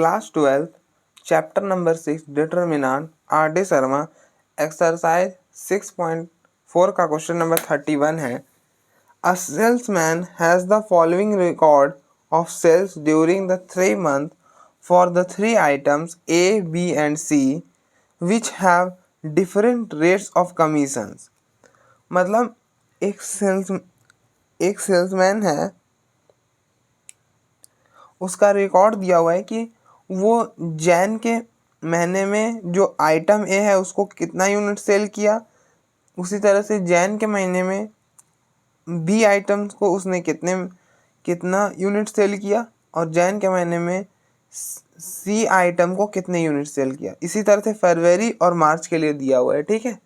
Class 12, Chapter number 6, Determinant, R.D. Sharma, Exercise 6.4 का question number 31 है. A salesman has the following record of sales during the 3 months for the 3 items A, B and C which have different rates of commissions. मतलब एक salesman है, उसका record दिया हुआ है कि वो जैन के महीने में जो आइटम ए है उसको कितना यूनिट सेल किया, उसी तरह से जैन के महीने में बी आइटम्स को उसने कितना यूनिट सेल किया और जैन के महीने में सी आइटम को कितने यूनिट सेल किया. इसी तरह से फरवरी और मार्च के लिए दिया हुआ है. ठीक है,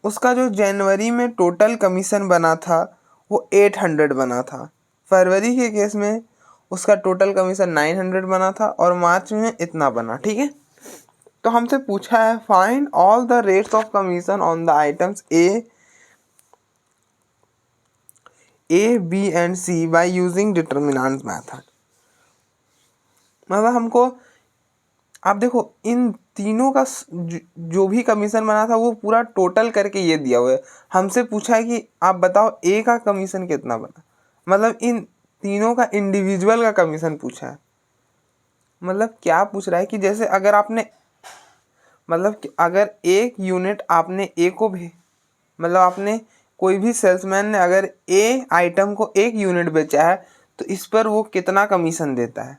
उसका जो जनवरी में टोटल कमीशन बना था वो 800 बना था. फरवरी के केस में उसका टोटल कमीशन 900 बना था और मार्च में इतना बना. ठीक है, तो हमसे पूछा है find all the rates of commission on the items A B and C by using determinant method. मतलब हमको, आप देखो, इन तीनों का जो भी कमीशन बना था वो पूरा टोटल करके ये दिया हुआ है. हमसे पूछा है कि आप बताओ ए का कमीशन कितना बना. मतलब इन तीनों का इंडिविजुअल का कमीशन पूछा है. मतलब क्या पूछ रहा है कि जैसे अगर आपने, मतलब अगर एक यूनिट आपने ए को भी, मतलब आपने कोई भी सेल्समैन ने अगर ए आइटम को एक यूनिट बेचा है तो इस पर वो कितना कमीशन देता है.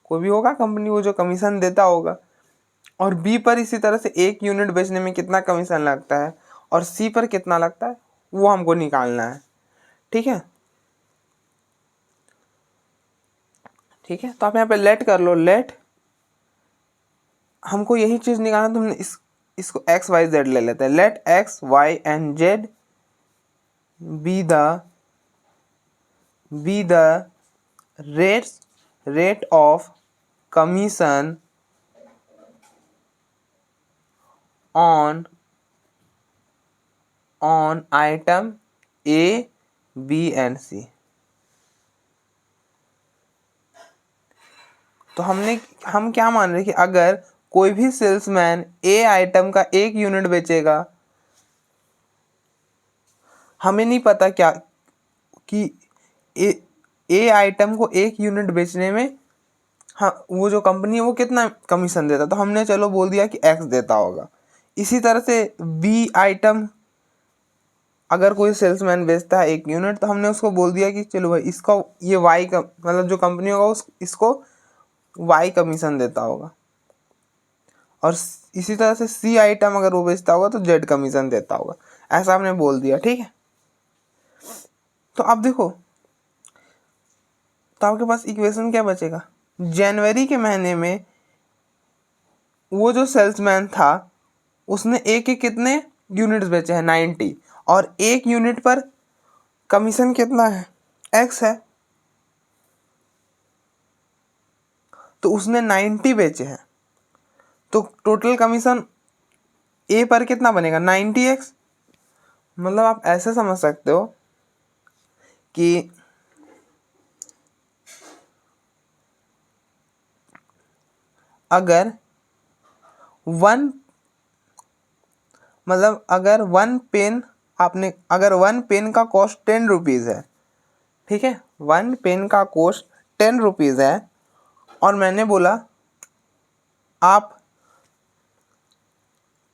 कोई भी होगा कंपनी, वो जो कमीशन देता होगा. और बी पर इसी तरह से एक यूनिट बेचने में कितना कमीशन लगता है और सी पर कितना लगता है वो हमको निकालना है. ठीक है, ठीक है, तो आप यहाँ पे लेट कर लो. लेट हमको यही चीज निकालना, तो हमने इसको एक्स वाई जेड ले लेते हैं. Let X Y and Z be the rate of commission on item A, B and C. तो हम क्या मान रहे हैं कि अगर कोई भी सेल्समैन ए आइटम का एक यूनिट बेचेगा, हमें नहीं पता क्या कि ए आइटम को एक यूनिट बेचने में हाँ वो जो कंपनी है वो कितना कमीशन देता, तो हमने चलो बोल दिया कि एक्स देता होगा. इसी तरह से बी आइटम अगर कोई सेल्समैन बेचता है एक यूनिट, तो हमने उसको बोल दिया कि चलो भाई इसका ये वाई का, मतलब जो कंपनी होगा इसको वाई कमीशन देता होगा. और इसी तरह से सी आइटम अगर वो बेचता होगा तो जेड कमीशन देता होगा. ऐसा हमने बोल दिया. ठीक है, तो अब देखो, तो आपके पास इक्वेशन क्या बचेगा. जनवरी के महीने में वो जो सेल्समैन था उसने एक के कितने यूनिट्स बेचे हैं, 90, और एक यूनिट पर कमीशन कितना है, एक्स है. तो उसने 90 बेचे हैं, तो टोटल कमीशन ए पर कितना बनेगा, 90x. मतलब आप ऐसे समझ सकते हो कि अगर वन पेन का कॉस्ट 10 रुपीज़ है. ठीक है, 1 पेन का कॉस्ट 10 रुपीज़ है और मैंने बोला आप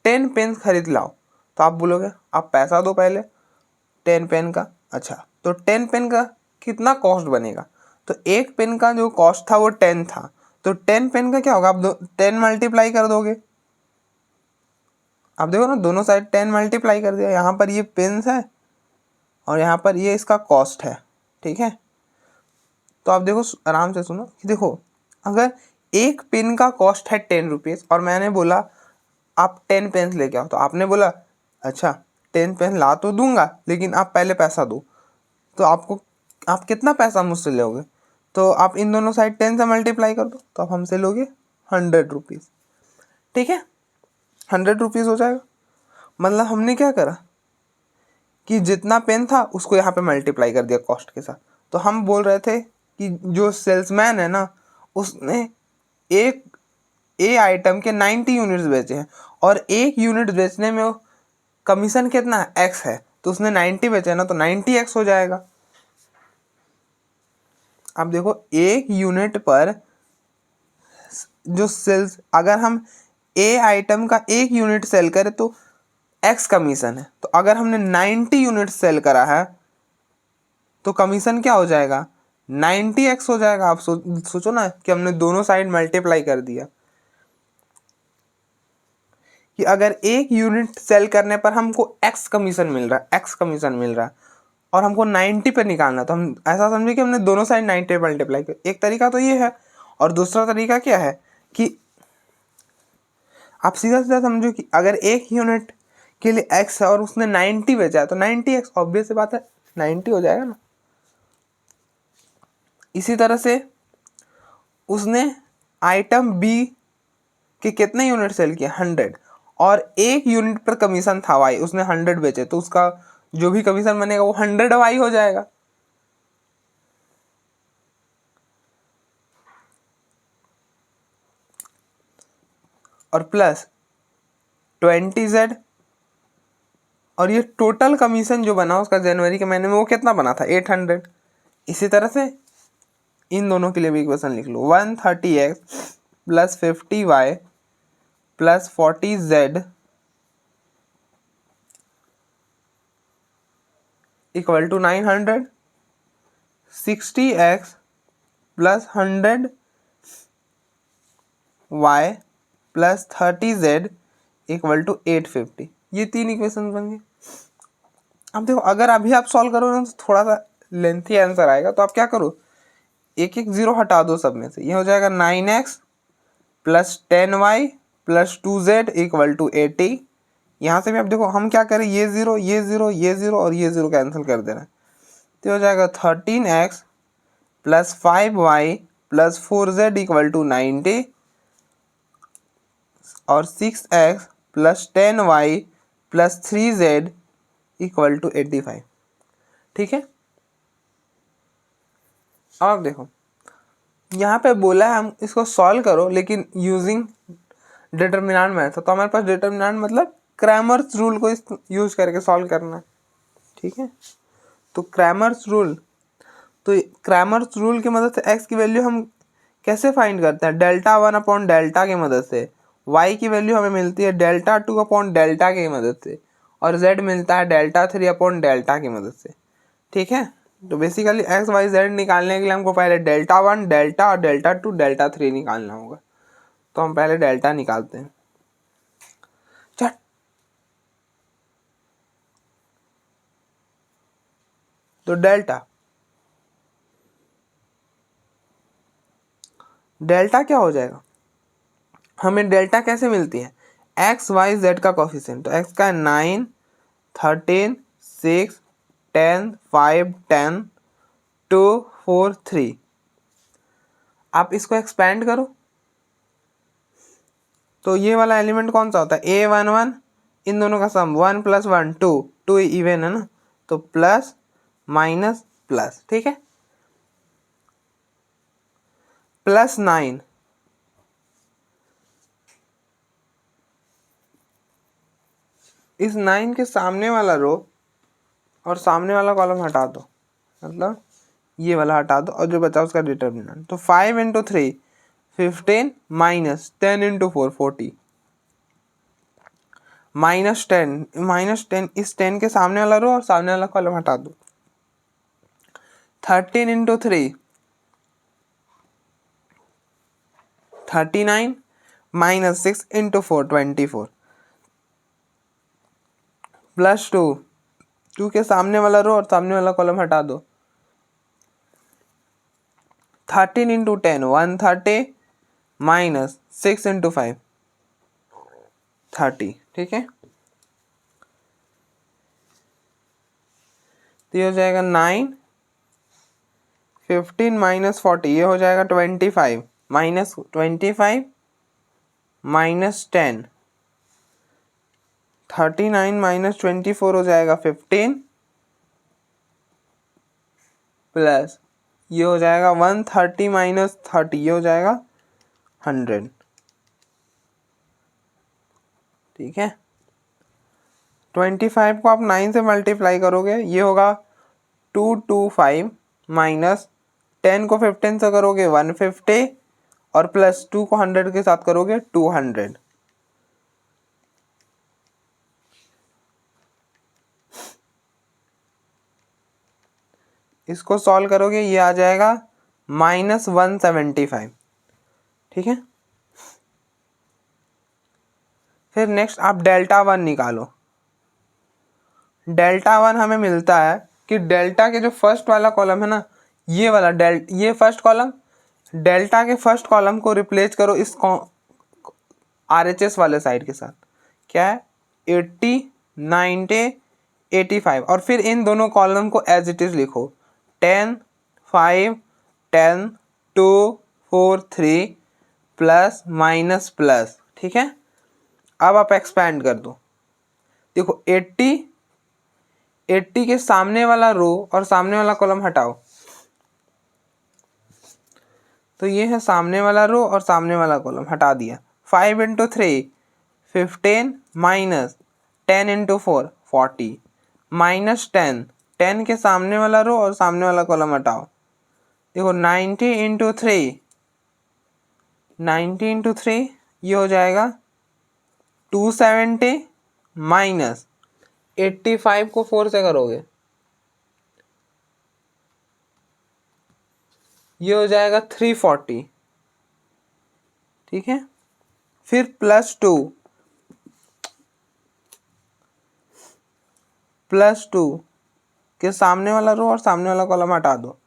10 पेन खरीद लाओ, तो आप बोलोगे आप पैसा दो पहले 10 पेन का. अच्छा, तो 10 पेन का कितना कॉस्ट बनेगा, तो एक पेन का जो कॉस्ट था वो 10 था, तो 10 पेन का क्या होगा, आप 10 मल्टीप्लाई कर दोगे. आप देखो ना, दोनों साइड 10 मल्टीप्लाई कर दिया. यहाँ पर ये पेन्स है और यहाँ पर ये इसका कॉस्ट है. ठीक है, तो आप देखो, आराम से सुनो कि देखो, अगर एक पेन का कॉस्ट है 10 रुपीज़ और मैंने बोला आप 10 पेन्स लेके आओ, तो आपने बोला अच्छा 10 पेन ला तो दूंगा लेकिन आप पहले पैसा दो. तो आप कितना पैसा मुझसे लोगे, तो आप इन दोनों साइड 10 से मल्टीप्लाई कर दो, तो आप हमसे लोगे 100 रुपीज़. ठीक है, 100 रुपीज़ हो जाएगा. मतलब हमने क्या करा कि जितना पेन था उसको यहाँ पे मल्टीप्लाई कर दिया कॉस्ट के साथ. तो हम बोल रहे थे कि जो सेल्समैन है ना, उसने एक ए आइटम के 90 यूनिट्स बेचे हैं और एक यूनिट बेचने में कमीशन कितना है, एक्स है, तो उसने 90 बेचे ना, तो 90x हो जाएगा। अब देखो एक यूनिट पर जो सेल्स, अगर हम ए आइटम का एक यूनिट सेल करें तो एक्स कमीशन है, तो अगर हमने 90 यूनिट सेल करा है तो कमीशन क्या हो जाएगा, 90x हो जाएगा। आप सोचो ना कि हमने दोनों साइड मल्टीप्लाई कर दिया कि अगर एक यूनिट सेल करने पर हमको एक्स कमीशन मिल रहा है, एक्स कमीशन मिल रहा है और हमको 90 पे निकालना, तो हम ऐसा समझे कि हमने दोनों साइड 90 मल्टीप्लाई किया। एक तरीका तो ये है, और दूसरा तरीका क्या है कि आप सीधा सीधा समझो कि अगर एक यूनिट के लिए एक्स है और उसने 90 बेचा है तो 90x, ऑब्वियस बात है 90 हो जाएगा ना। इसी तरह से उसने आइटम बी के कितने यूनिट सेल किए, 100, और एक यूनिट पर कमीशन था वाई, उसने 100 बेचे, तो उसका जो भी कमीशन बनेगा वो 100y हो जाएगा। और प्लस 20z, और ये टोटल कमीशन जो बना उसका जनवरी के महीने में वो कितना बना था, 800। इसी तरह से इन दोनों के लिए भी इक्वेशन लिख लो, 130x plus 50y plus 40z equal to 900, 60x plus 100y plus 30z equal to 850। ये तीन इक्वेशन बन गए। अब देखो अगर अभी आप सॉल्व करो ना तो थोड़ा सा लेंथी आंसर आएगा, तो आप क्या करो, एक एक जीरो हटा दो सब में से, ये हो जाएगा 9x plus 10y plus 2z equal to 80। यहाँ से भी आप देखो हम क्या करें, ये जीरो ये जीरो ये जीरो और ये जीरो कैंसिल कर देना, तो हो जाएगा 13x plus 5y plus 4z equal to 90 और 6x plus 10y plus 3z equal to 85। ठीक है, अब देखो यहाँ पे बोला है हम इसको सॉल्व करो लेकिन यूजिंग डिटर्मिनेंट मेथड, तो हमारे पास डिटर्मिनेंट मतलब क्रैमर्स रूल को यूज करके सॉल्व करना है। ठीक है, तो क्रैमर्स रूल, तो क्रैमर्स रूल की मदद से एक्स की वैल्यू हम कैसे फाइंड करते हैं, डेल्टा 1 अपॉन डेल्टा की मदद से, वाई की वैल्यू हमें मिलती है डेल्टा 2 अपॉन डेल्टा की मदद से, और जेड मिलता है डेल्टा 3 अपॉन डेल्टा की मदद से। ठीक है, तो बेसिकली एक्स वाई जेड निकालने के लिए हमको पहले डेल्टा 1 डेल्टा और डेल्टा 2 डेल्टा 3 निकालना होगा, तो हम पहले डेल्टा निकालते हैं। चट, तो डेल्टा क्या हो जाएगा, हमें डेल्टा कैसे मिलती है, एक्स वाई जेड का कोफिशिएंट, तो एक्स का है 9 13 6 10 5 10 2 4 3। आप इसको एक्सपेंड करो तो ये वाला एलिमेंट कौन सा होता है, A11, इन दोनों का सम 1 प्लस 1 2, 2 इवन है ना, तो प्लस माइनस प्लस। ठीक है, प्लस 9, इस 9 के सामने वाला रो और सामने वाला कॉलम हटा दो, मतलब ये वाला हटा दो, और जो बचा उसका डिटर्मिनेंट, तो 5 इंटू 3 15 माइनस 10 इंटू 4 40 -10 इस 10 के सामने वाला रो और सामने वाला कॉलम हटा दो, 13 इंटू 3 39 माइनस 6 इंटू 4 24 प्लस 2 के सामने वाला रो और सामने वाला कॉलम हटा दो, 13 इंटू 10 130 माइनस 6 इंटू 5 30। ठीक है, तो ये हो जाएगा 9 15 माइनस 40, ये हो जाएगा 25 माइनस 25 माइनस 10 39 माइनस 24 हो जाएगा 15 प्लस ये हो जाएगा 130 माइनस 30, ये हो जाएगा 100, ठीक है। 25 को आप 9 से मल्टीप्लाई करोगे, ये होगा 225 माइनस 10 को 15 से करोगे 150 और प्लस 2 को 100 के साथ करोगे 200। इसको सॉल्व करोगे, ये आ जाएगा -175, ठीक है। फिर नेक्स्ट आप डेल्टा 1 निकालो। डेल्टा 1 हमें मिलता है कि डेल्टा के जो फर्स्ट वाला कॉलम है ना, ये वाला ये फर्स्ट कॉलम, डेल्टा के फर्स्ट कॉलम को रिप्लेस करो इस RHS वाले साइड के साथ। क्या है? 80, 90, 85 और फिर इन दोनों कॉलम को एज इट इज लिखो। 10, 5, 10, 2, 4, 3 प्लस माइनस प्लस, ठीक है। अब आप एक्सपैंड कर दो। देखो 80 के सामने वाला रो और सामने वाला कॉलम हटाओ, तो ये है सामने वाला रो और सामने वाला कॉलम, हटा दिया। 5 × 3 15 माइनस 10 × 4 40 माइनस 10 के सामने वाला रो और सामने वाला कॉलम हटाओ। देखो 90 × 3 ये हो जाएगा 270 माइनस 85 को 4 से करोगे, ये हो जाएगा 340, ठीक है। फिर +2 के सामने वाला रो और सामने वाला कॉलम हटा दो,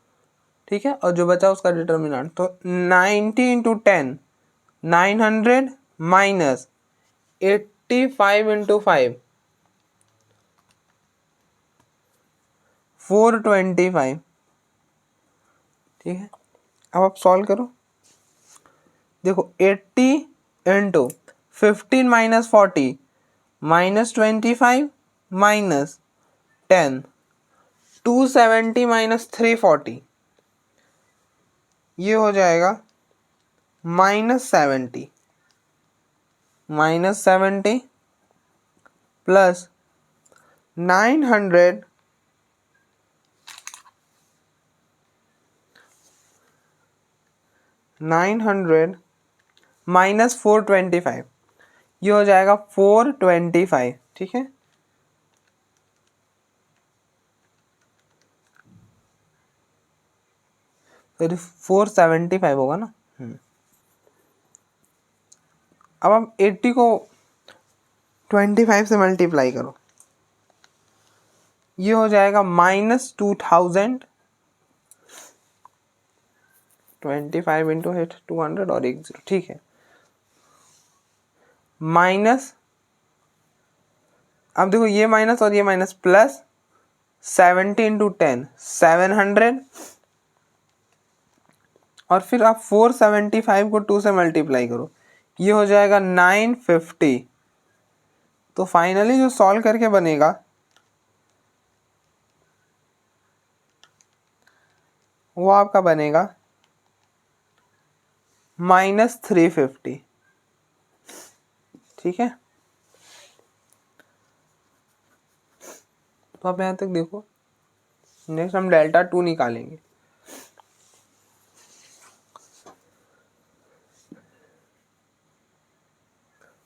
ठीक है। और जो बचा उसका डिटर्मिनेंट, तो 90 × 10 900 माइनस 85 × 5 425, ठीक है। अब आप सॉल्व करो। देखो 80 × 15 माइनस 40 माइनस 25 माइनस 10 270 माइनस 340, ये हो जाएगा -70 प्लस 900 माइनस 425, ये हो जाएगा 425, ठीक है। फिर 475 होगा ना। अब हम 80 को 25 से मल्टीप्लाई करो, ये हो जाएगा -2000 25 × 8 200 और 1 0, ठीक है। माइनस, अब देखो ये माइनस और ये माइनस, प्लस 70 × 10 700 और फिर आप 475 को 2 से मल्टीप्लाई करो, ये हो जाएगा 950। तो फाइनली जो सॉल्व करके बनेगा वो आपका बनेगा -350, ठीक है। तो आप यहाँ तक देखो। नेक्स्ट हम डेल्टा 2 निकालेंगे।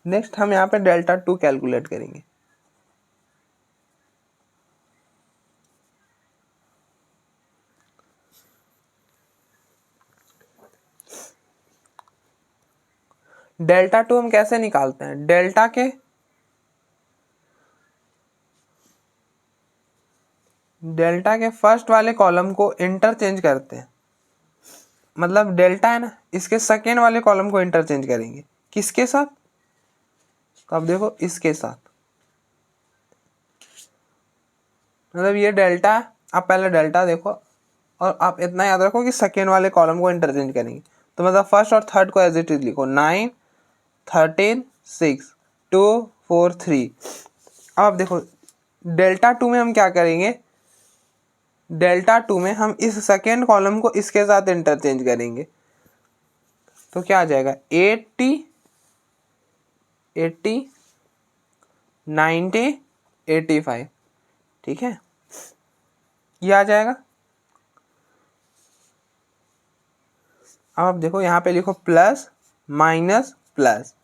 नेक्स्ट हम यहाँ पे डेल्टा 2 कैलकुलेट करेंगे। डेल्टा 2 हम कैसे निकालते हैं? डेल्टा के फर्स्ट वाले कॉलम को इंटरचेंज करते हैं। मतलब डेल्टा है ना, इसके सेकेंड वाले कॉलम को इंटरचेंज करेंगे। किसके साथ? तो अब देखो इसके साथ, मतलब ये डेल्टा, आप पहले डेल्टा देखो और आप इतना याद रखो कि सेकेंड वाले कॉलम को इंटरचेंज करेंगे। तो मतलब फर्स्ट और थर्ड को एज इट इज लिखो, 9 13 6 2 4 3। अब देखो डेल्टा 2 में हम क्या करेंगे? डेल्टा 2 में हम इस सेकेंड कॉलम को इसके साथ इंटरचेंज करेंगे। तो क्या आ जाएगा 80 80 90 85, ठीक है, ये आ जाएगा। अब आप देखो यहाँ पे लिखो प्लस माइनस प्लस,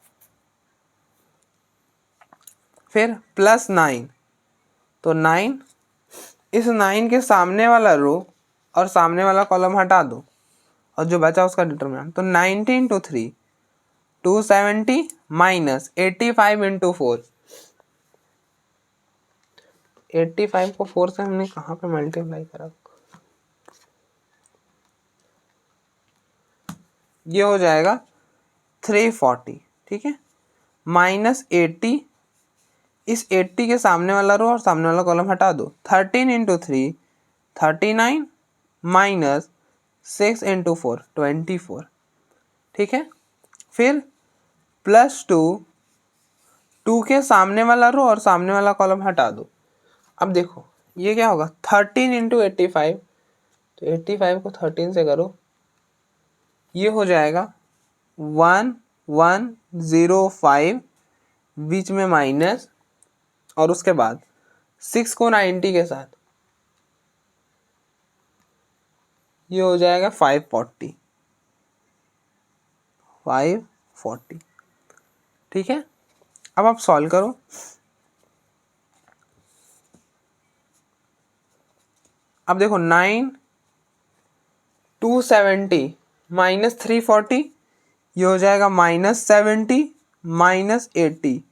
फिर प्लस 9, तो 9, इस 9 के सामने वाला रो और सामने वाला कॉलम हटा दो और जो बचा उसका डिटरमिनेंट, तो 90 इंटू 3 270 माइनस 85 इंटू 4, 85 को 4 से हमने कहाँ पे मल्टीप्लाई करा, ये हो जाएगा 340, ठीक है, माइनस 80, इस 80 के सामने वाला रो और सामने वाला कॉलम हटा दो, 13 इंटू 3 39 माइनस 6 इंटू 4 24, ठीक है, फिर प्लस 2, 2 के सामने वाला रो और सामने वाला कॉलम हटा दो। अब देखो ये क्या होगा 13 इंटू 85, तो 85 को 13 से करो, ये हो जाएगा 1105, बीच में माइनस, और उसके बाद 6 को 90 के साथ, ये हो जाएगा 540, ठीक है। अब आप सॉल्व करो, अब देखो 9 270 माइनस 340, ये हो जाएगा माइनस 70 माइनस 80।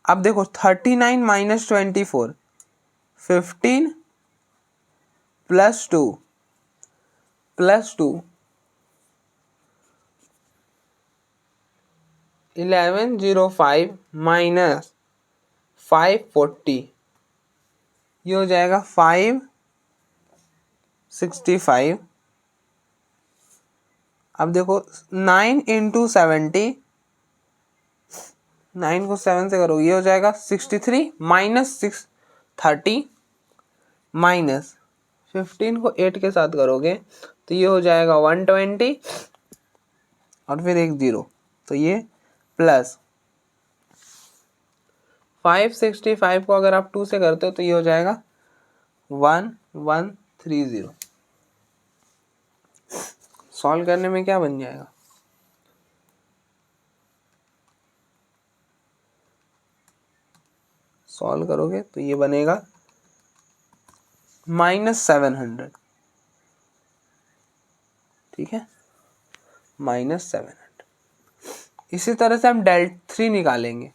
अब देखो 39 माइनस 24 15 प्लस 2 1105 माइनस 540, ये हो जाएगा 565। अब देखो 9 इंटू 70, 9 को 7 से करो, ये हो जाएगा 63 माइनस 630 माइनस 15 को 8 के साथ करोगे तो ये हो जाएगा 120 और फिर एक 0, तो ये प्लस 565 को अगर आप 2 से करते हो तो ये हो जाएगा 1130। सॉल्व करने में क्या बन जाएगा, सॉल्व करोगे तो ये बनेगा -700, ठीक है, -700। इसी तरह से हम डेल 3 निकालेंगे।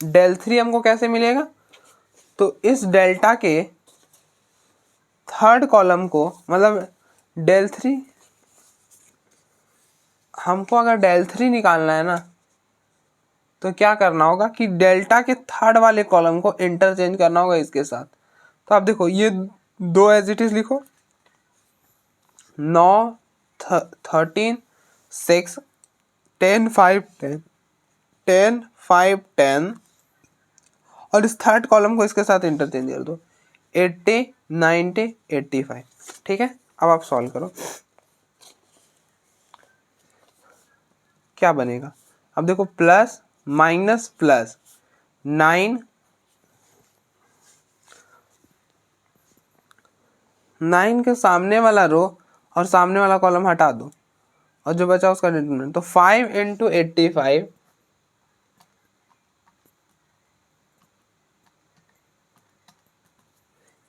डेल 3 हमको कैसे मिलेगा, तो इस डेल्टा के थर्ड कॉलम को, मतलब डेल 3, हमको अगर डेल 3 निकालना है ना तो क्या करना होगा कि डेल्टा के थर्ड वाले कॉलम को इंटरचेंज करना होगा इसके साथ। तो आप देखो ये 2 एज इट इज लिखो, 9 13 6 10 5 10 10 5 10, और इस थर्ड कॉलम को इसके साथ इंटरचेंज कर दो, 80 90 85, ठीक है। अब आप सॉल्व करो क्या बनेगा। अब देखो प्लस माइनस प्लस 9 के सामने वाला रो और सामने वाला कॉलम हटा दो और जो बचा उसका डिटरमिनेंट, तो 5 इंटू 85,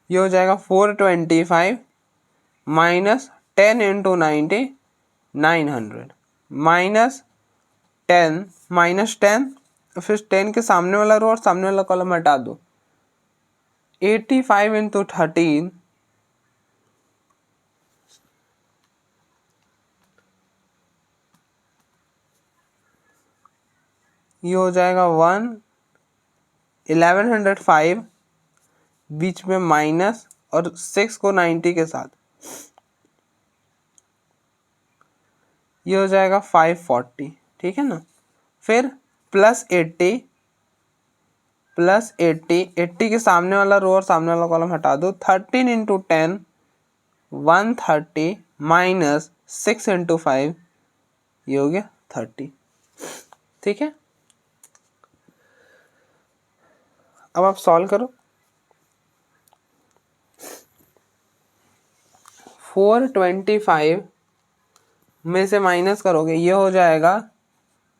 ये हो जाएगा 425 माइनस 10 इंटू 90 900 माइनस 10 फिर 10 के सामने वाला रो और सामने वाला कॉलम हटा दो, 85 इंटू 13, ये हो जाएगा 1105, बीच में माइनस और 6 को 90 के साथ, ये हो जाएगा 540, ठीक है ना। फिर प्लस 80 के सामने वाला रो और सामने वाला कॉलम हटा दो, 13 इंटू 10 130 माइनस 6 × 5, ये हो गया 30। ठीक है, अब आप सॉल्व करो। 425 में से माइनस करोगे, ये हो जाएगा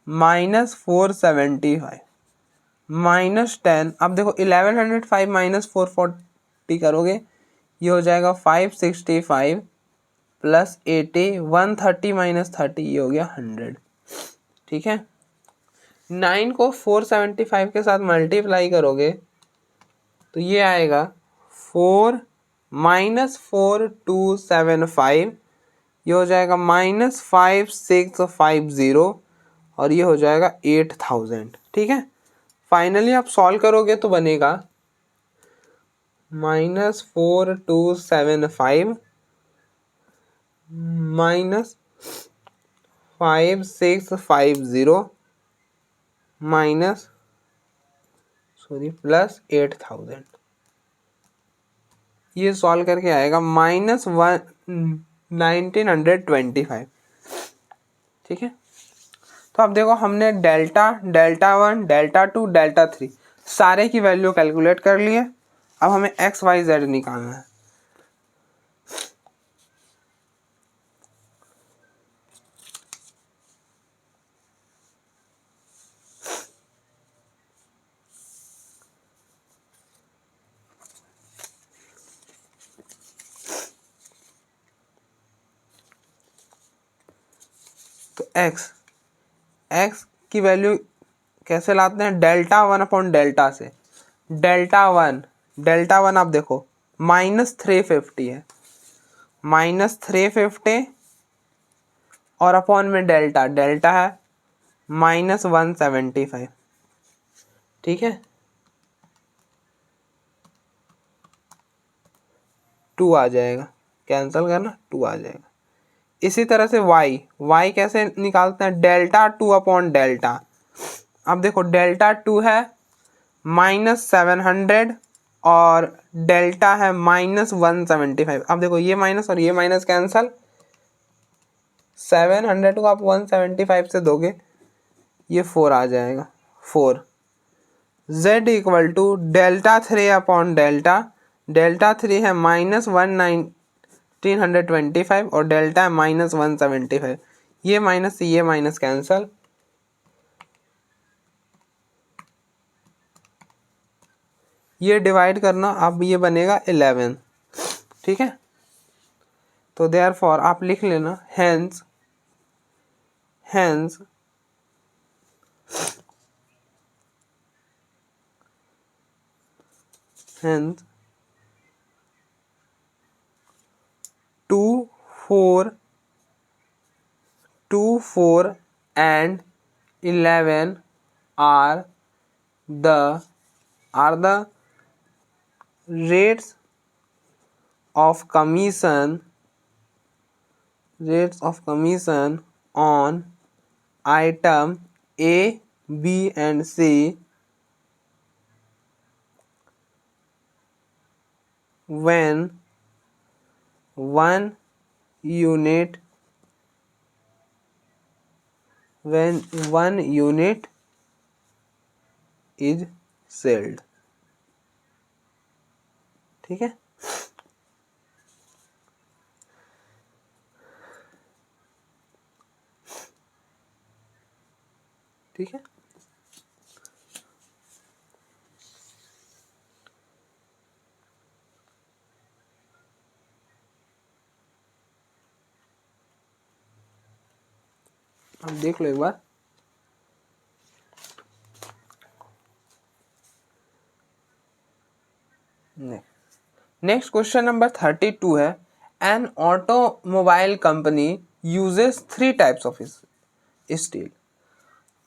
-475 -10। अब देखो 1105 माइनस 440 करोगे, ये हो जाएगा 565 प्लस 80, 130 माइनस 30, ये हो गया 100। ठीक है, 9 को 475 के साथ मल्टीप्लाई करोगे तो ये आएगा 4 माइनस 4275, ये हो जाएगा -5650 और ये हो जाएगा 8000। ठीक है, फाइनली आप सॉल्व करोगे तो बनेगा -4275 माइनस 5650 माइनस प्लस 8000। ये सॉल्व करके आएगा -1925। ठीक है, तो अब देखो हमने डेल्टा, डेल्टा 1, डेल्टा 2, डेल्टा 3 सारे की वैल्यू कैलकुलेट कर लिए। अब हमें एक्स वाई जेड निकालना है। तो एक्स की वैल्यू कैसे लाते हैं, डेल्टा 1/डेल्टा से। डेल्टा वन आप देखो -350 है, -350 और अपॉन में डेल्टा, डेल्टा है -175। ठीक है, 2 आ जाएगा, कैंसिल करना 2 आ जाएगा। इसी तरह से वाई कैसे निकालते हैं, डेल्टा 2/डेल्टा। अब देखो डेल्टा 2 है -700 और डेल्टा है -175। अब देखो ये माइनस और ये माइनस कैंसल, 700 को आप 175 से दोगे, ये 4 आ जाएगा 4। z इक्वल टू डेल्टा 3/डेल्टा, डेल्टा 3 है -1925 और डेल्टा है -175। ये माइनस से ये माइनस कैंसल, ये डिवाइड करना, अब ये बनेगा 11। ठीक है, तो देयरफॉर आप लिख लेना hence 2 4 and 11 are the rates of commission on item A, B and C when 1 unit is sold। ठीक है, ठीक है, अब देख लो एक बार। नेक्स्ट क्वेश्चन नंबर 32 है, an automobile company uses 3 types of steel.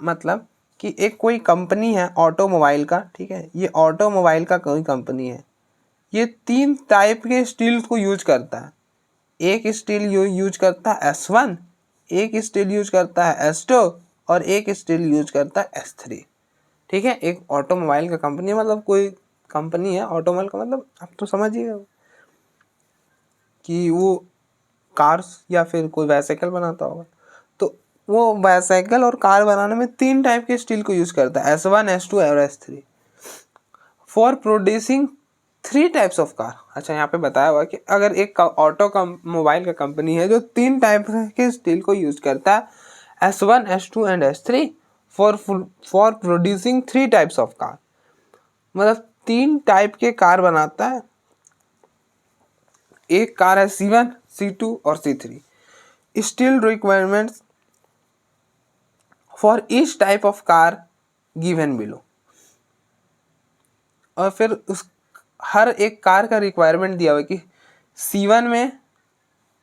मतलब कि एक कोई कंपनी है ऑटोमोबाइल का, ठीक है, ये ऑटोमोबाइल का कोई कंपनी है, ये 3 टाइप के स्टील को यूज करता है। एक स्टील यूज करता है S1, एक स्टील यूज करता है S2 और एक स्टील यूज करता है S3। ठीक है, एक ऑटोमोबाइल का कंपनी है, मतलब कोई कंपनी है ऑटोमोबाइल का, मतलब आप तो समझिए। कि वो कार्स या फिर कोई बाइसाइकिल बनाता होगा, तो वो बाइसाइकिल और कार बनाने में 3 टाइप के स्टील को यूज़ करता है, S1, S2 और S3 for producing 3 types of car. अच्छा, यहाँ पे बताया हुआ कि अगर एक मोबाइल का कंपनी है जो 3 टाइप के स्टील को यूज़ करता है, S1, S2 and S3 for producing 3 types of car, मतलब 3 टाइप के कार बनाता है। एक कार है C1, C2 और C3। Steel requirements for each type of car given below. और फिर उस हर एक कार का रिक्वायरमेंट दिया हुआ है कि C1 में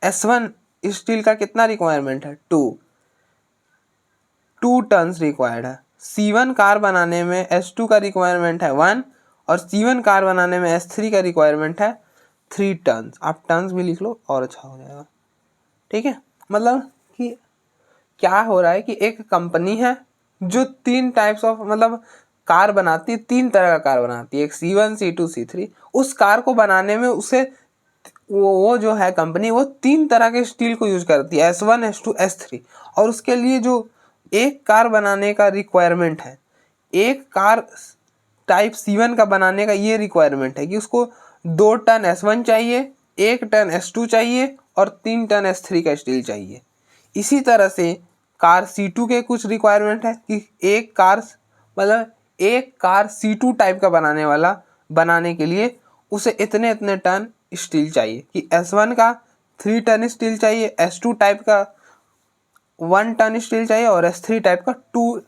S1 स्टील का कितना रिक्वायरमेंट है, 2 टन्स रिक्वायर्ड है। C1 कार बनाने में S2 का रिक्वायरमेंट है 1 और C1 कार बनाने में S3 का रिक्वायरमेंट है 3 टन्स। आप टन्स भी लिख लो और अच्छा हो जाएगा, ठीक है। मतलब कि क्या हो रहा है कि एक कंपनी है जो 3 टाइप्स ऑफ मतलब कार बनाती है, 3 तरह का कार बनाती है, एक C1, C2, C3। उस कार को बनाने में उसे वो जो है कंपनी वो 3 तरह के स्टील को यूज करती है, S1, S2, S3। और उसके लिए जो एक कार बनाने का रिक्वायरमेंट है, एक कार टाइप C1 का बनाने का ये रिक्वायरमेंट है कि उसको 2 टन S1 चाहिए, 1 टन S2 चाहिए और 3 टन S3 का स्टील चाहिए। इसी तरह से कार C2 के कुछ रिक्वायरमेंट है कि एक कार C2 टाइप का बनाने के लिए उसे इतने इतने टन स्टील चाहिए, कि S1 का 3 टन स्टील चाहिए, S2 टाइप का 1 टन स्टील चाहिए और S3 टाइप का 2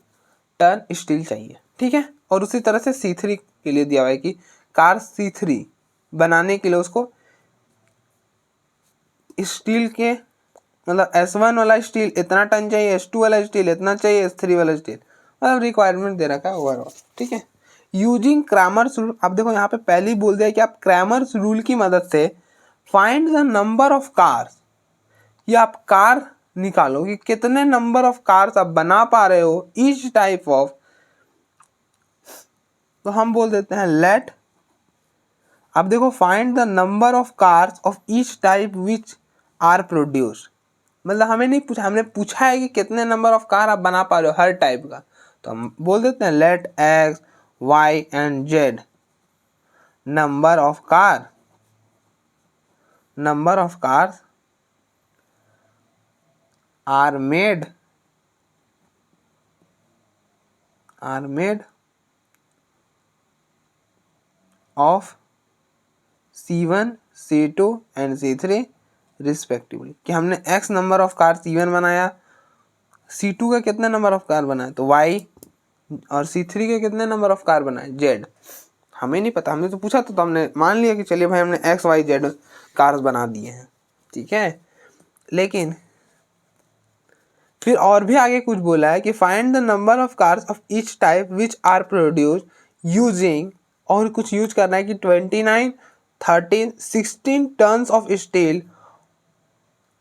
टन स्टील चाहिए, ठीक है। और उसी तरह से C3 के लिए दिया हुआ है कि कार C3 बनाने के लिए उसको स्टील के मतलब S1 वाला स्टील इतना टन चाहिए, S2 वाला स्टील इतना चाहिए, S3 वाला स्टील, मतलब रिक्वायरमेंट दे रखा है ओवरऑल, ठीक है। यूजिंग क्रैमर्स रूल, आप देखो यहाँ पे पहले ही बोल दिया कि आप क्रैमर्स रूल की मदद से find the number of cars, या आप कार निकालो कि कितने नंबर ऑफ कार्स आप बना पा रहे हो ईच टाइप ऑफ। तो हम बोल देते हैं लेट, अब देखो find the number of cars of each type which are produced, मतलब हमें नहीं पूछा, हमने पूछा है कि कितने नंबर ऑफ कार आप बना पा रहे हो हर टाइप का। तो हम बोल देते हैं let X, Y and Z number of cars are made of C1, C2 and C3 respectively, कि हमने X number of car C1 बनाया, C2 का कितने नंबर ऑफ कार बनाए तो Y, और C3 के कितने नंबर ऑफ कार बनाए Z। हमें नहीं पता, हमने तो पूछा तो हमने मान लिया कि चलिए भाई हमने X, Y, Z कार्स बना दिए हैं, ठीक है। लेकिन फिर और भी आगे कुछ बोला है कि find the number of cars of each type which are produce using, और कुछ यूज करना है कि 29, 13, 16 tons of steel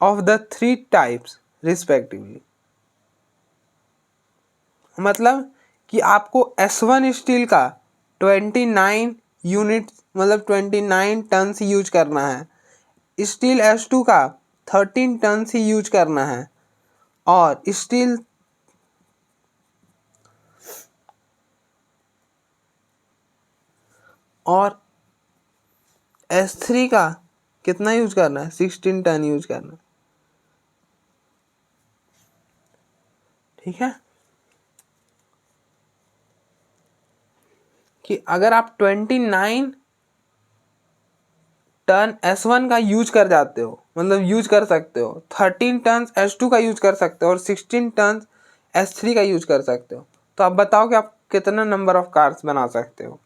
of the 3 types respectively. मतलब कि आपको S1 स्टील का 29 यूनिट मतलब 29 टन ही यूज करना है, स्टील S2 का 13 टन ही यूज करना है, और स्टील और S3 का कितना यूज करना है, 16 टन यूज करना है, ठीक है। कि अगर आप 29 टन S1 का यूज कर जाते हो, मतलब यूज कर सकते हो, 13 टन S2 का यूज कर सकते हो और 16 टन S3 का यूज कर सकते हो, तो आप बताओ कि आप कितना नंबर ऑफ कार्स बना सकते हो,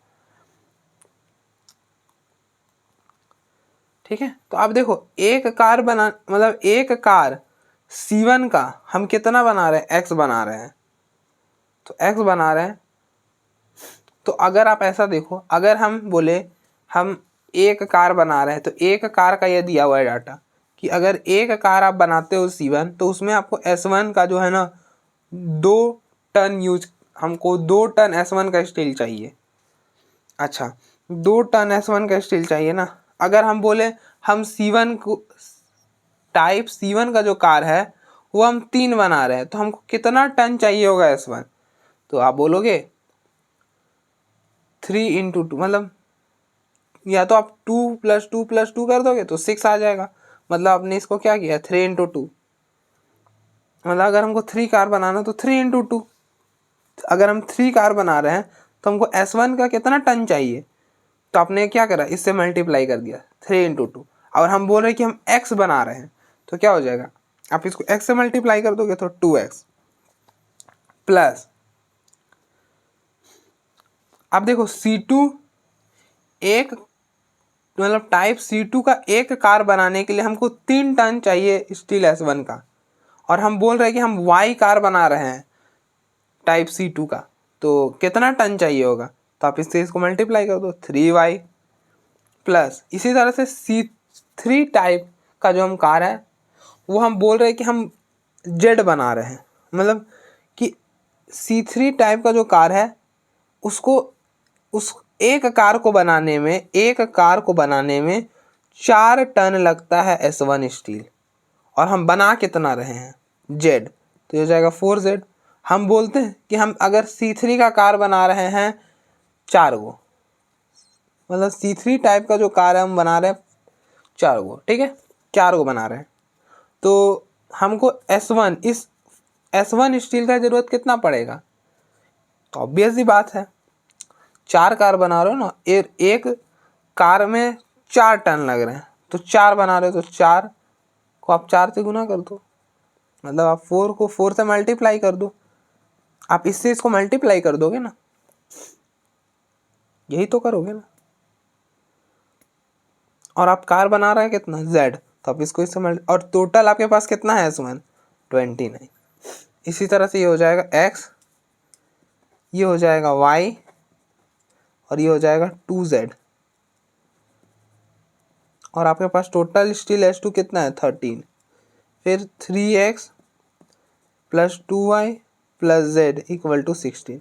ठीक है। तो आप देखो एक कार C1 का हम कितना बना रहे हैं, X बना रहे हैं, तो X बना रहे हैं। तो अगर आप ऐसा देखो, अगर हम बोले हम एक कार बना रहे हैं, तो एक कार का ये दिया हुआ है डाटा कि अगर एक कार आप बनाते हो C1, तो उसमें आपको S1 का जो है ना 2 टन हमको 2 टन S1 का स्टील चाहिए। अच्छा, 2 टन S1 का स्टील चाहिए ना। अगर हम बोले हम C1 को टाइप C1 का जो कार है वो हम 3 बना रहे हैं, तो हमको कितना टन चाहिए होगा S1? तो आप बोलोगे 3 × 2, मतलब या तो आप 2 + 2 + 2 कर दोगे तो 6 आ जाएगा। मतलब आपने इसको क्या किया, 3 × 2। मतलब अगर हमको 3 कार बनाना तो 3 × 2। अगर हम 3 कार बना रहे हैं तो हमको S1 का कितना टन चाहिए, तो आपने क्या करा, इससे मल्टीप्लाई कर दिया 3 × 2। और हम बोल रहे हैं कि हम x बना रहे हैं, तो क्या हो जाएगा, आप इसको x से मल्टीप्लाई कर दोगे तो 2x प्लस, अब देखो C2 एक, मतलब टाइप C2 का एक कार बनाने के लिए हमको 3 टन चाहिए स्टील S1 का, और हम बोल रहे हैं कि हम Y कार बना रहे हैं टाइप C2 का, तो कितना टन चाहिए होगा, तो आप इससे इसको मल्टीप्लाई कर दो 3y प्लस, इसी तरह से C3 टाइप का जो हम कार है वो हम बोल रहे हैं कि हम Z बना रहे हैं, मतलब कि C3 टाइप का जो कार है उसको, उस एक कार को बनाने में 4 टन लगता है S1 स्टील, और हम बना कितना रहे हैं Z, तो ये हो जाएगा 4Z। हम बोलते हैं कि हम अगर C3 का कार बना रहे हैं 4 गो, मतलब C3 टाइप का जो कार है हम बना रहे हैं 4 गो, ठीक है, 4 गो बना रहे हैं, तो हमको S1, इस S1 स्टील का ज़रूरत कितना पड़ेगा, तो ऑब्वियस ही बात है 4 कार बना रहे हो ना, एक कार में 4 टन लग रहे हैं, तो 4 बना रहे हो तो 4 को आप 4 से गुना कर दो, मतलब आप 4 को 4 से मल्टीप्लाई कर दो, आप इससे इसको मल्टीप्लाई कर दोगे ना, यही तो करोगे ना, और आप कार बना रहे हैं कितना Z, तो आप इसको इससे और टोटल आपके पास कितना है S1 29। इसी तरह से ये हो जाएगा X, ये हो जाएगा Y, और ये हो जाएगा 2Z, और आपके पास टोटल स्टील S2 कितना है 13, फिर 3x + 2y + z = 16।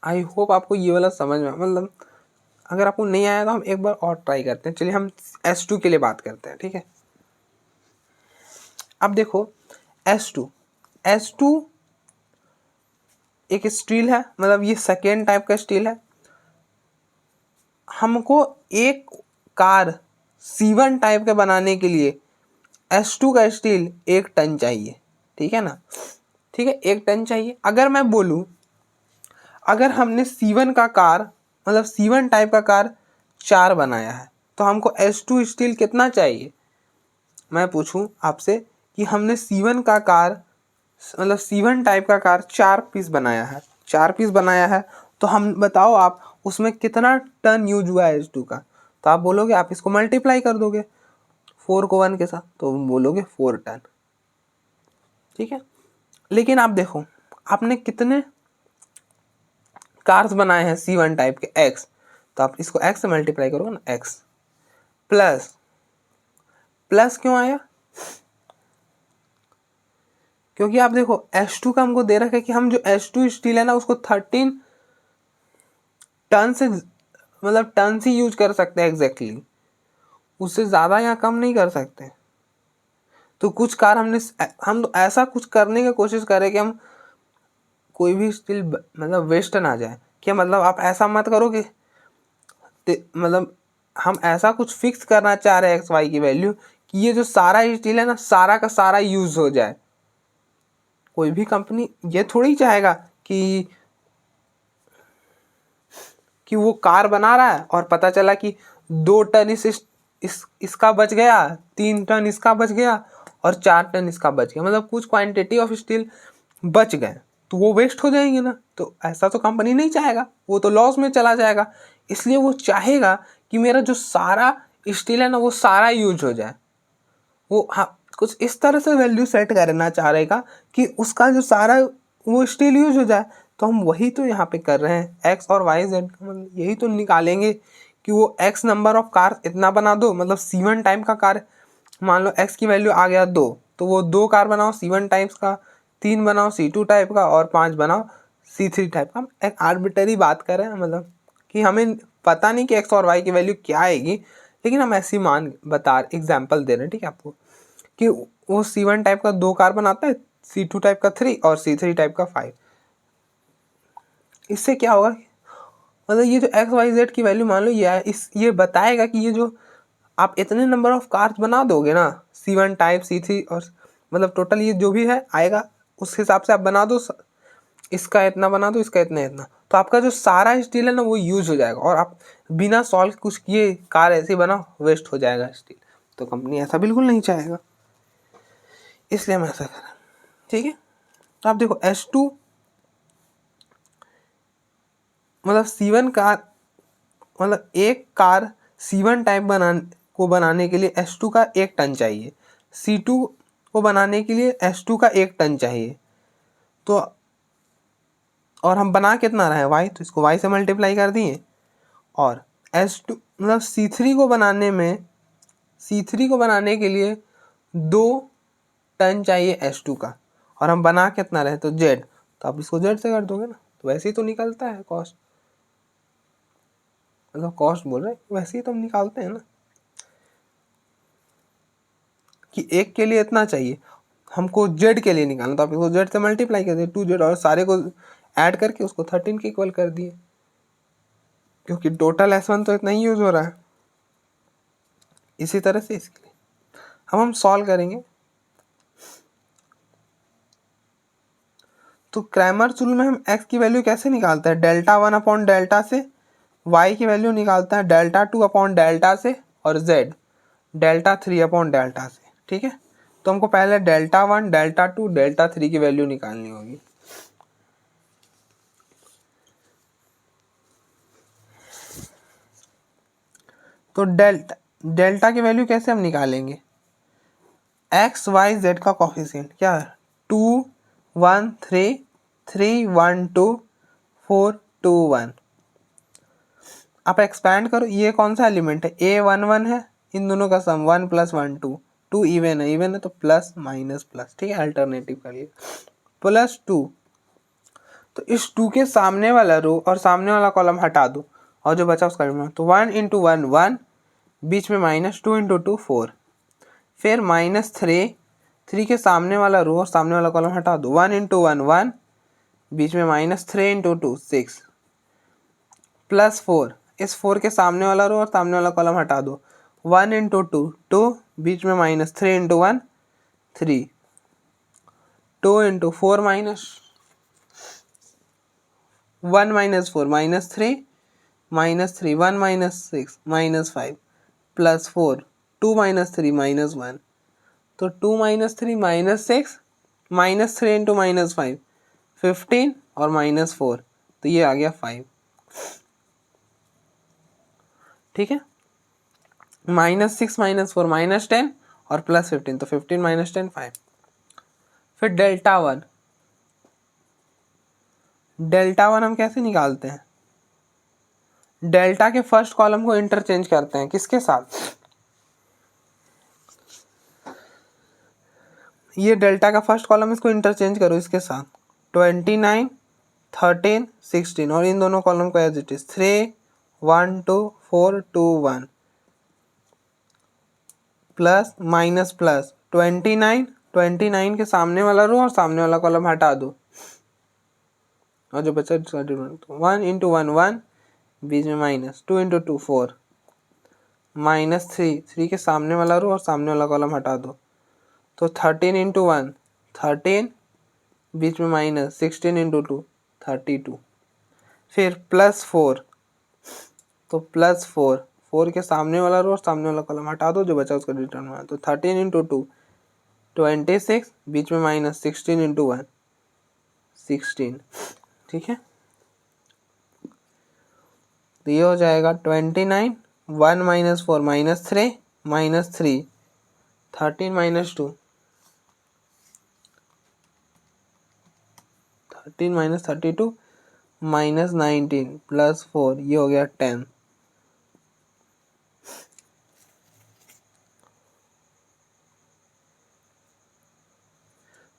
I hope आपको ये वाला समझ में, मतलब अगर आपको नहीं आया तो हम एक बार और ट्राई करते हैं। चलिए हम S2 के लिए बात करते हैं, ठीक है। अब देखो S2 एक स्टील है, मतलब ये सेकेंड टाइप का स्टील है। हमको एक कार C1 टाइप के बनाने के लिए S2 का स्टील 1 टन चाहिए, ठीक है ना, ठीक है, 1 टन चाहिए। अगर मैं बोलूँ, अगर हमने C1 का कार, मतलब C1 टाइप का कार 4 बनाया है, तो हमको S2 स्टील कितना चाहिए। मैं पूछूं आपसे कि हमने C1 का कार, मतलब C1 टाइप का कार 4 पीस बनाया है, 4 पीस बनाया है, तो हम बताओ आप उसमें कितना टन यूज हुआ है S2 का, तो आप बोलोगे, आप इसको मल्टीप्लाई कर दोगे 4 को 1 के साथ, तो बोलोगे 4 टन, ठीक है। लेकिन आप देखो, आपने कितने कार्स बनाए हैं C1 टाइप के X, तो आप इसको X से मल्टीप्लाई करोगे ना, X प्लस क्यों आया, क्योंकि आप देखो S2 का हमको दे रखा है कि हम जो S2 स्टील है ना उसको 13 टन से, मतलब टन से यूज कर सकते हैं एग्जैक्टली, उससे ज़्यादा या कम नहीं कर सकते। तो कुछ कार हम तो ऐसा कुछ करने की कोशिश करें कि हम कोई भी स्टील मतलब वेस्ट ना जाए, क्या मतलब आप ऐसा मत करो कि मतलब हम ऐसा कुछ फिक्स करना चाह रहे हैं XY की वैल्यू कि ये जो सारा स्टील है ना सारा का सारा यूज हो जाए। कोई भी कंपनी ये थोड़ी चाहेगा कि वो कार बना रहा है और पता चला कि 2 टन इसका बच गया, 3 टन इसका बच गया और 4 टन इसका बच गया, मतलब कुछ क्वांटिटी ऑफ स्टील बच गए, तो वो वेस्ट हो जाएंगे ना। तो ऐसा तो कंपनी नहीं चाहेगा, वो तो लॉस में चला जाएगा। इसलिए वो चाहेगा कि मेरा जो सारा स्टील है ना वो सारा यूज हो जाए। वो हाँ कुछ इस तरह से वैल्यू सेट करना चाह रहेगा कि उसका जो सारा वो स्टील यूज हो जाए। तो हम वही तो यहाँ पे कर रहे हैं, X और Y Z, मतलब यही तो निकालेंगे कि वो X नंबर ऑफ कार इतना बना दो, मतलब C1 टाइप का कार, मान लो X की वैल्यू आ गया 2, तो वो 2 कार बनाओ C1 टाइप्स का, 3 बनाओ C2 टाइप का और 5 बनाओ C3 टाइप का। हम एक आर्बिटरी बात कर रहे हैं, मतलब कि हमें पता नहीं कि X और Y की वैल्यू क्या आएगी, लेकिन हम ऐसी मान बता एग्जाम्पल दे रहे हैं, ठीक है आपको, कि वो C1 टाइप का 2 कार्बन आता है, C2 टाइप का 3 और C3 टाइप का 5। इससे क्या होगा, मतलब ये जो XYZ की वैल्यू मान लो ये बताएगा कि ये जो आप इतने नंबर ऑफ कार्स बना दोगे ना, C1 टाइप C3 और मतलब टोटल ये जो भी है आएगा, उस हिसाब से आप बना दो, इसका इतना बना दो, इसका इतना इतना, तो आपका जो सारा स्टील है ना वो यूज हो जाएगा और आप बिना सॉल्व कुछ किए कार ऐसे बना, वेस्ट हो जाएगा स्टील। तो कंपनी ऐसा बिल्कुल नहीं चाहेगा, इसलिए हम ऐसा करें, ठीक है। तो आप देखो H2 मतलब C1 कार, मतलब एक कार C1 टाइप बनाने के लिए H2 का 1 टन चाहिए, C2 को बनाने के लिए H2 का 1 टन चाहिए। तो और हम बना कितना रहे हैं y, तो इसको y से मल्टीप्लाई कर दिए, और H2 मतलब C3 को बनाने के लिए 2 टन चाहिए H2 का, और हम बना कितना रहे तो Z, तो आप इसको Z से कर दोगे ना, तो वैसे ही तो निकलता है कॉस्ट, मतलब कॉस्ट बोल रहे वैसे ही तो हम निकालते हैं ना, कि एक के लिए इतना चाहिए, हमको Z के लिए निकालना, तो आप इसको Z से मल्टीप्लाई कर दिए 2Z, और सारे को ऐड करके उसको 13 के इक्वल कर दिए, क्योंकि टोटल S1 तो इतना ही यूज हो रहा है। इसी तरह से इसके लिए अब हम सॉल्व करेंगे। तो क्रैमर रूल में हम x की वैल्यू कैसे निकालते हैं, डेल्टा 1 अपॉन डेल्टा से, y की वैल्यू निकालते हैं डेल्टा 2 अपॉन डेल्टा से, और z डेल्टा 3 अपॉन डेल्टा से, ठीक है। तो हमको पहले डेल्टा 1 डेल्टा 2 डेल्टा 3 की वैल्यू निकालनी होगी। तो डेल्टा की वैल्यू कैसे हम निकालेंगे, एक्स वाई जेड का कॉफिशिएंट क्या है, 2 1 3 3 1 2 4 2 1। आप एक्सपैंड करो, ये कौन सा एलिमेंट है, A1 1 है, इन दोनों का सम 1 + 1 2, 2 इवन है तो प्लस माइनस प्लस, ठीक है, अल्टरनेटिव का लिए +2। तो इस 2 के सामने वाला रो और सामने वाला कॉलम हटा दो, और जो बचा उसका एलिमेंट, तो 1 × 1 1, बीच में -2 × 2 4, फिर -3 के सामने वाला रो और सामने वाला कॉलम हटा दो, 1 × 1 1, बीच में -3 × 2 6, +4, इस 4 के सामने वाला रो और सामने वाला कॉलम हटा दो, 1 × 2 2, बीच में -3 × 1 3, 2 × 4 -1 - 4 -3 -3 1 -6 -5 +4 2 - 3 -1, तो 2 - 3 -6 -3 × -5 15 और -4, तो ये आ गया 5, ठीक है। -6 -4 -10 और +15, तो 15 - 10 5। फिर डेल्टा 1 हम कैसे निकालते हैं, डेल्टा के फर्स्ट कॉलम को इंटरचेंज करते हैं किसके साथ, ये डेल्टा का फर्स्ट कॉलम, इसको इंटरचेंज करो इसके साथ, 29 13 16, और इन दोनों कॉलम को as it is 3 1 2 4 2 1 plus minus plus 29 के सामने वाला रो और सामने वाला कॉलम हटा दो, और जो बचा 1 × 1 1, बीच में -2 × 2 4, -3 के सामने वाला रो और सामने वाला कॉलम हटा दो, तो 13 × 1 13, बीच में -16 × 2 32, फिर +4, तो +4 के सामने वाला रो और सामने वाला कॉलम हटा दो, जो बचा उसका रिटर्न हुआ, तो 13 × 2 26, बीच में -16 × 1 16, ठीक है। तो ये हो जाएगा 29 1 - 4 -3 -3 13 - 2 13 - 32 -19 +4, ये हो गया 10।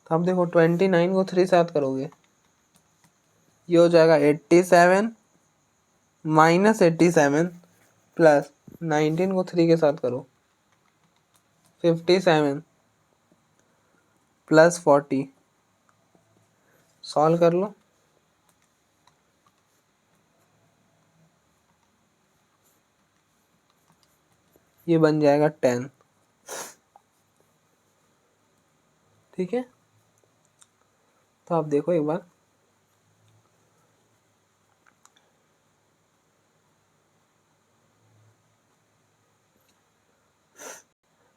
तो अब देखो 29 को 3 साथ करोगे, ये हो जाएगा 87 -87 प्लस 19 को 3 के साथ करो, 57 प्लस 40, सॉल्व कर लो। ये बन जाएगा 10। ठीक है, तो आप देखो एक बार,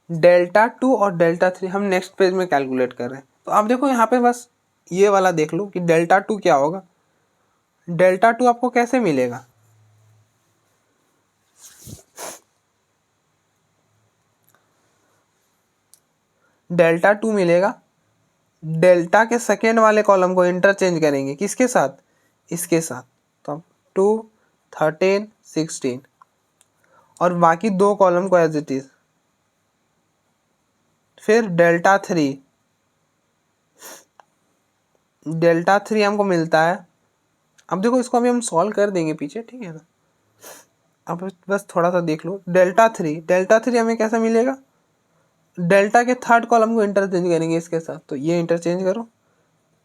डेल्टा 2 और डेल्टा 3 हम नेक्स्ट पेज में कैलकुलेट कर रहे हैं। तो आप देखो यहाँ पे बस ये वाला देख लो कि डेल्टा 2 क्या होगा। डेल्टा 2 आपको कैसे मिलेगा, डेल्टा 2 मिलेगा, डेल्टा के सेकेंड वाले कॉलम को इंटरचेंज करेंगे किसके साथ, इसके साथ। तो अब 2, 13, 16 और बाकी दो कॉलम को एज इट इज। फिर डेल्टा 3, डेल्टा 3 हमको मिलता है। अब देखो इसको अभी हम सॉल्व कर देंगे पीछे, ठीक है ना। अब बस थोड़ा सा देख लो, डेल्टा 3, डेल्टा 3 हमें कैसा मिलेगा, डेल्टा के थर्ड कॉलम को इंटरचेंज करेंगे इसके साथ, तो ये इंटरचेंज करो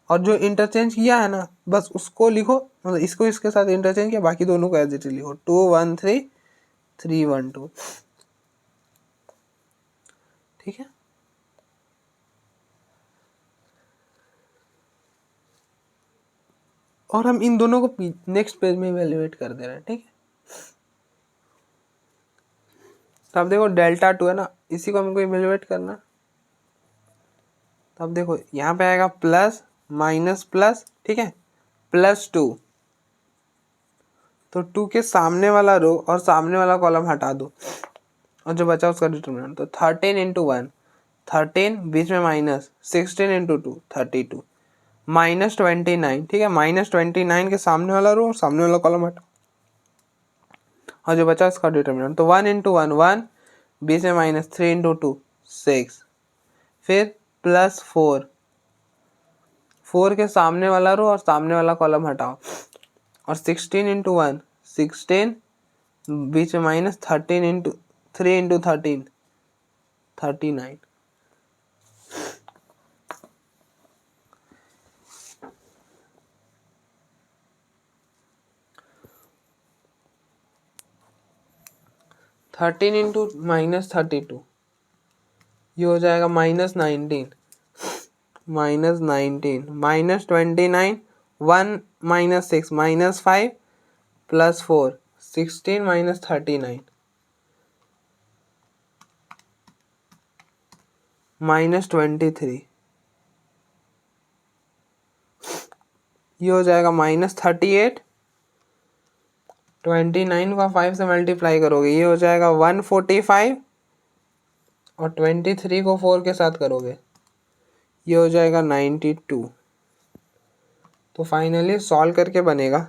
और जो इंटरचेंज किया है ना बस उसको लिखो, मतलब इसको इसके साथ इंटरचेंज किया, बाकी दोनों को एज इट इज लिखो, 2 1 3 3 1 2। ठीक है, और हम इन दोनों को नेक्स्ट पेज में इवेल्युएट कर दे रहे हैं। ठीक है, तो अब देखो डेल्टा 2 है ना, इसी को हमको इवेल्युएट करना। तो अब देखो यहाँ पे आएगा प्लस माइनस प्लस, ठीक है, +2। तो 2 के सामने वाला रो और सामने वाला कॉलम हटा दो और जो बचा उसका डिटरमिनेंट। तो 13 इंटू 1 13, बीच में माइनस, 16 इंटू 2 32, -29। ठीक है, -29 के सामने वाला रो और सामने वाला कॉलम हटा और जो बचा उसका डिटरमिनेंट। तो 1 इंटू 1 1, बीच में माइनस, 3 इंटू 2 6, फिर +4, 4 के सामने वाला रो और सामने वाला कॉलम हटाओ और 16 इंटू 1 16, बीच में minus, 13 into 3 into 13 39। Thirteen into -32, ये हो जाएगा -19, -19 -29, 1 -6 -5 +4 16 -39 -23, ये हो जाएगा -38। 29 का 5 से मल्टीप्लाई करोगे ये हो जाएगा 145 और 23 को 4 के साथ करोगे ये हो जाएगा 92। तो फाइनली सॉल्व करके बनेगा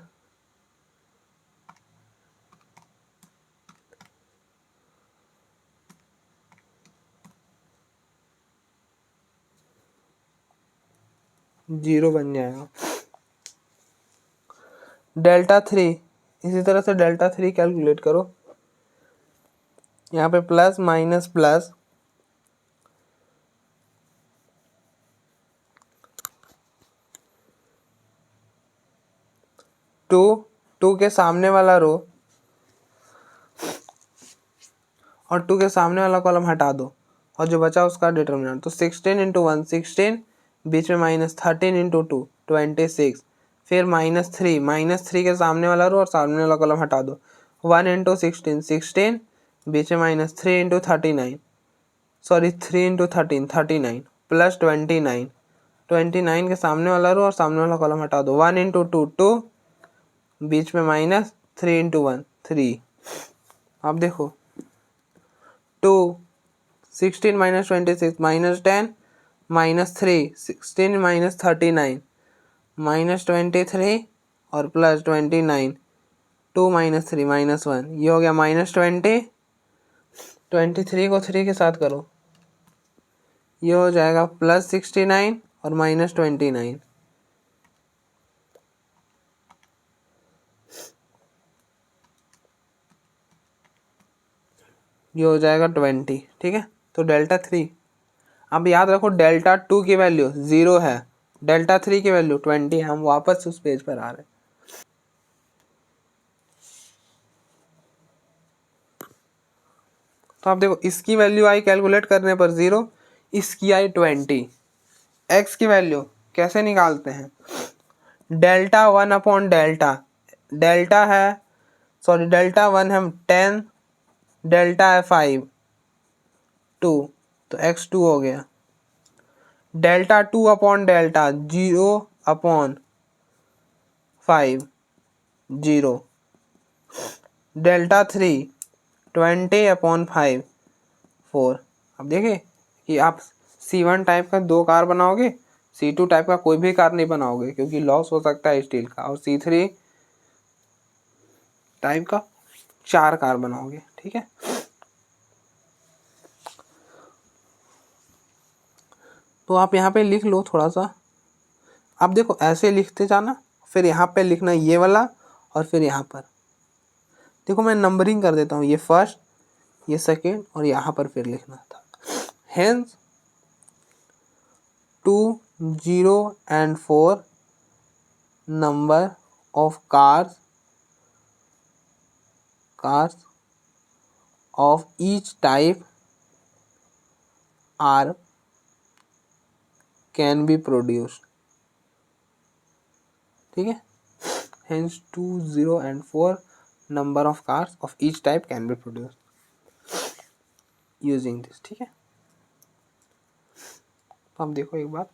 जीरो बन जाएगा। डेल्टा 3, इसी तरह से डेल्टा 3 कैलकुलेट करो। यहाँ पे प्लस माइनस प्लस, टू के सामने वाला रो और 2 के सामने वाला कॉलम हटा दो और जो बचा उसका डिटरमिनेंट। तो 16 इंटू 1 16, बीच में माइनस, 13 इंटू 2 26, फिर -3 के सामने वाला रो और सामने वाला कॉलम हटा दो, 1 इंटू 16 16, बीच में minus, 3 into 39 sorry 3 into 13 39 plus 29 के सामने वाला रो और सामने वाला कॉलम हटा दो, 1 इंटू 2 2, बीच में माइनस, 3 इंटू 1 3। अब देखो 2 16 -26 -10 -3 16 -39 -23 और +29 2 -3 -1, ये हो गया -20। 23 को 3 के साथ करो ये हो जाएगा +69 और -29। ये हो जाएगा 20, ठीक है। तो डेल्टा 3, अब याद रखो डेल्टा 2 की वैल्यू 0 है, डेल्टा 3 की वैल्यू 20 है। हम वापस उस पेज पर आ रहे हैं। तो आप देखो इसकी वैल्यू आई कैलकुलेट करने पर 0, इसकी आई 20। एक्स की वैल्यू कैसे निकालते हैं, डेल्टा 1 अपॉन डेल्टा, डेल्टा है सॉरी डेल्टा 1 है 10, डेल्टा है 5 2, तो x2 हो गया। Delta 2 upon delta 0 upon 5 0, delta 3 20 upon 5 4। अब देखिए कि आप C1 टाइप का 2 कार बनाओगे, C2 टाइप का कोई भी कार नहीं बनाओगे क्योंकि लॉस हो सकता है स्टील का, और C3 टाइप का 4 कार बनाओगे, ठीक है। तो आप यहाँ पे लिख लो थोड़ा सा। आप देखो ऐसे लिखते जाना, फिर यहाँ पे लिखना ये वाला, और फिर यहाँ पर देखो मैं नंबरिंग कर देता हूँ, ये फर्स्ट, ये सेकेंड, और यहाँ पर फिर लिखना था। Hence 2 0 and 4 number of cars of each type are can be produced, ठीक है। hence 2 0 and 4 number of cars of each type can be produced using this, ठीक है। तो अब देखो एक बात,